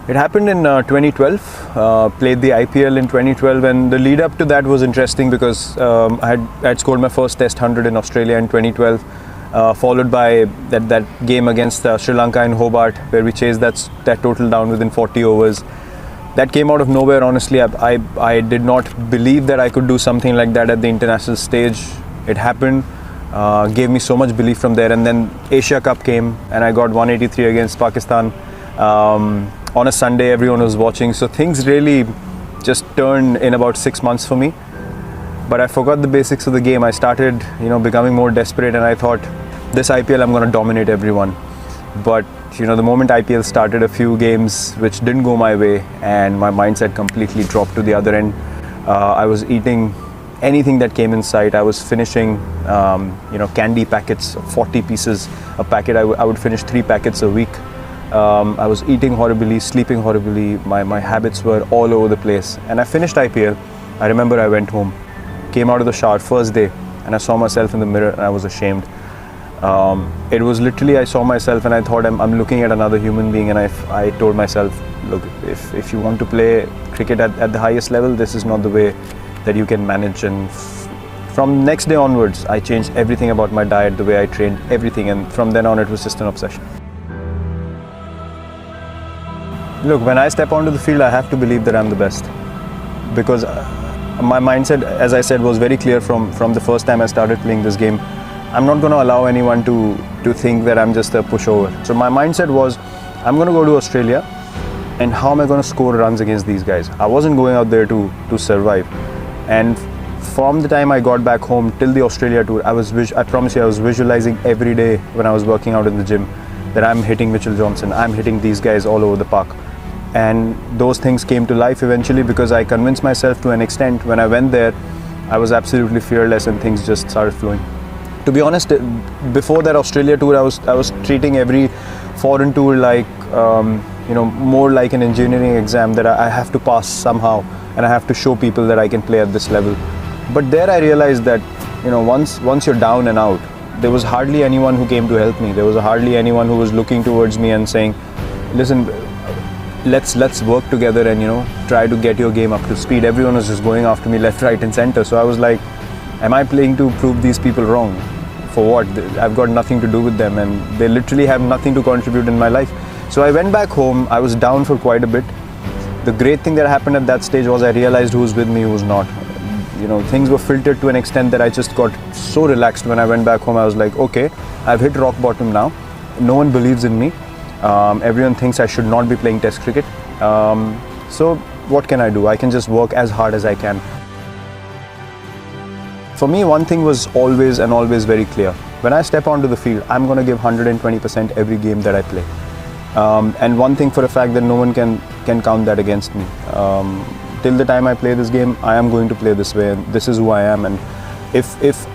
It happened in 2012, played the IPL in 2012, and the lead up to that was interesting because I had scored my first Test 100 in Australia in 2012, followed by that game against Sri Lanka in Hobart, where we chased that total down within 40 overs. That came out of nowhere, honestly. I did not believe that I could do something like that at the international stage. It happened, gave me so much belief from there, and then Asia Cup came and I got 183 against Pakistan. On a Sunday, everyone was watching, so things really just turned in about 6 months for me. But I forgot the basics of the game. I started, becoming more desperate, and I thought, this IPL, I'm going to dominate everyone. But the moment IPL started, a few games which didn't go my way, and my mindset completely dropped to the other end. I was eating anything that came in sight. I was finishing, candy packets, 40 pieces a packet. I would finish 3 packets a week. I was eating horribly, sleeping horribly. My habits were all over the place. And I finished IPL. I remember I went home, came out of the shower first day, and I saw myself in the mirror and I was ashamed. It was literally, I saw myself and I thought I'm looking at another human being, and I told myself, look, if you want to play cricket at the highest level, this is not the way that you can manage. And from next day onwards, I changed everything about my diet, the way I trained, everything, and from then on it was just an obsession. Look, when I step onto the field, I have to believe that I'm the best, because my mindset, as I said, was very clear from the first time I started playing this game. I'm not going to allow anyone to think that I'm just a pushover. So my mindset was, I'm going to go to Australia, and how am I going to score runs against these guys? I wasn't going out there to survive. And from the time I got back home till the Australia tour, I promise you, I was visualizing every day when I was working out in the gym that I'm hitting Mitchell Johnson, I'm hitting these guys all over the park. And those things came to life eventually because I convinced myself to an extent. When I went there, I was absolutely fearless and things just started flowing. To be honest, before that Australia tour, I was treating every foreign tour like, more like an engineering exam that I have to pass somehow, and I have to show people that I can play at this level. But there I realized that, once you're down and out, there was hardly anyone who came to help me. There was hardly anyone who was looking towards me and saying, listen, let's work together and try to get your game up to speed. Everyone was just going after me left, right and center. So I was like, am I playing to prove these people wrong? For what? I've got nothing to do with them, and they literally have nothing to contribute in my life. So I went back home. I was down for quite a bit. The great thing that happened at that stage was I realized who's with me, who's not. Things were filtered to an extent that I just got so relaxed. When I went back home, I was like, okay, I've hit rock bottom now. No one believes in me. Everyone thinks I should not be playing Test cricket. So what can I do? I can just work as hard as I can. For me, one thing was always very clear. When I step onto the field, I'm going to give 120% every game that I play. And one thing for a fact that no one can count that against me. Till the time I play this game, I am going to play this way, and this is who I am. And if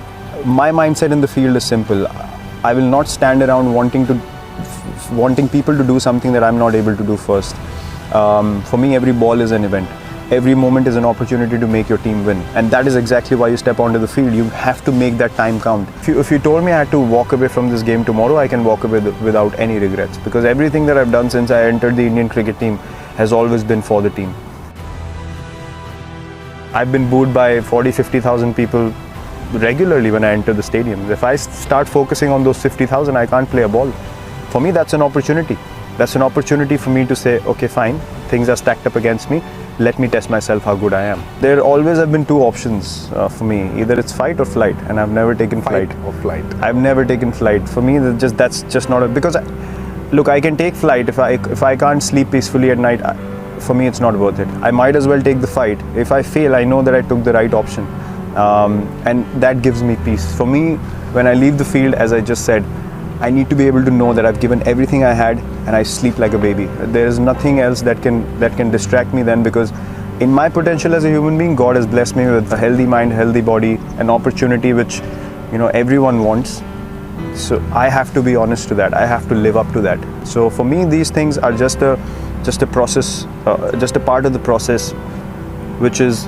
my mindset in the field is simple, I will not stand around wanting people to do something that I'm not able to do first. For me, every ball is an event. Every moment is an opportunity to make your team win. And that is exactly why you step onto the field. You have to make that time count. If you told me I had to walk away from this game tomorrow, I can walk away without any regrets. Because everything that I've done since I entered the Indian cricket team has always been for the team. I've been booed by 40,000-50,000 people regularly when I enter the stadiums. If I start focusing on those 50,000, I can't play a ball. For me, that's an opportunity. That's an opportunity for me to say, okay, fine, things are stacked up against me. Let me test myself how good I am. There always have been 2 options for me. Either it's fight or flight, and I've never taken flight. Fight or flight? I've never taken flight. For me, that's just not because look, I can take flight if I can't sleep peacefully at night. For me, it's not worth it. I might as well take the fight. If I fail, I know that I took the right option, and that gives me peace. For me, when I leave the field, as I just said, I need to be able to know that I've given everything I had, and I sleep like a baby. There is nothing else that can distract me then, because in my potential as a human being, God has blessed me with a healthy mind, healthy body, an opportunity which everyone wants. So I have to be honest to that. I have to live up to that. So for me, these things are just a process, just a part of the process, which is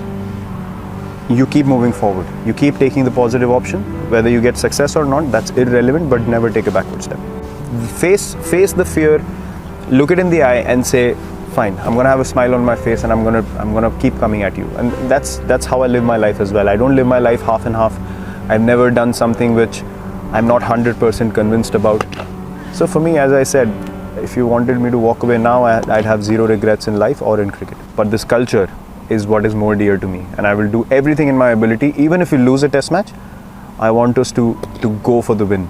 you keep moving forward. You keep taking the positive option. Whether you get success or not, that's irrelevant, but never take a backward step. Face the fear, look it in the eye and say, fine. I'm gonna have a smile on my face, and I'm gonna keep coming at you. And that's how I live my life as well. I don't live my life half and half. I've never done something which I'm not 100% convinced about. So for me, as I said, if you wanted me to walk away now, I'd have zero regrets in life or in cricket. But this culture is what is more dear to me, and I will do everything in my ability. Even if we lose a test match, I want us to go for the win,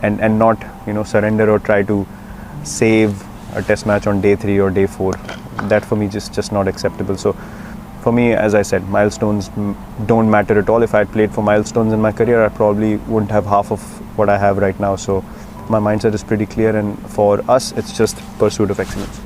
and not surrender or try to save a test match on day 3 or day 4. That for me just not acceptable. So for me, as I said, milestones don't matter at all. If I had played for milestones in my career, I probably wouldn't have half of what I have right now. So my mindset is pretty clear, and for us, it's just pursuit of excellence.